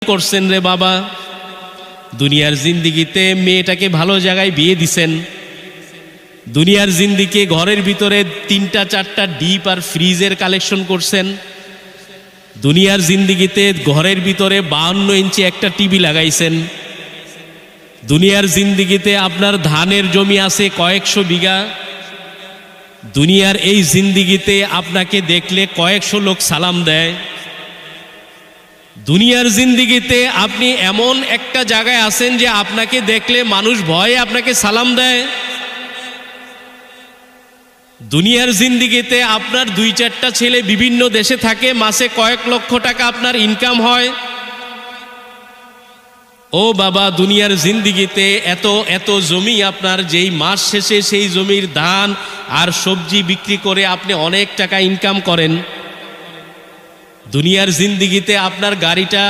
করছেন রে বাবা, দুনিয়ার জিন্দিগিতে মেয়েটাকে ভালো জায়গায় বিয়ে দিছেন, দুনিয়ার জিন্দিগি ঘরের ভিতরে 3টা 4টা ডিপ আর ফ্রিজের কালেকশন করছেন, দুনিয়ার জিন্দিগিতে ঘরের ভিতরে 52 ইঞ্চি একটা টিভি লাগাইছেন, দুনিয়ার জিন্দিগিতে আপনার ধানের জমি আছে কয়েকশো বিঘা, দুনিয়ার এই জিন্দিগিতে আপনাকে দেখলে কয়েকশো লোক সালাম দেয়, দুনিয়ার জিন্দিগিতে আপনি এমন একটা জায়গায় আছেন যে আপনাকে দেখলে মানুষ ভয়ে আপনাকে সালাম দেয়, দুনিয়ার জিন্দিগিতে আপনার 2-4টা ছেলে বিভিন্ন দেশে থাকে, মাসে কয়েক লক্ষ টাকা আপনার ইনকাম হয়। ও বাবা, দুনিয়ার জিন্দিগিতে এত এত জমি আপনার, যেই মাস শেষে সেই জমির ধান আর সবজি বিক্রি করে আপনি অনেক টাকা ইনকাম করেন। দুনিয়ার জিন্দিগিতে আপনার গাড়িটা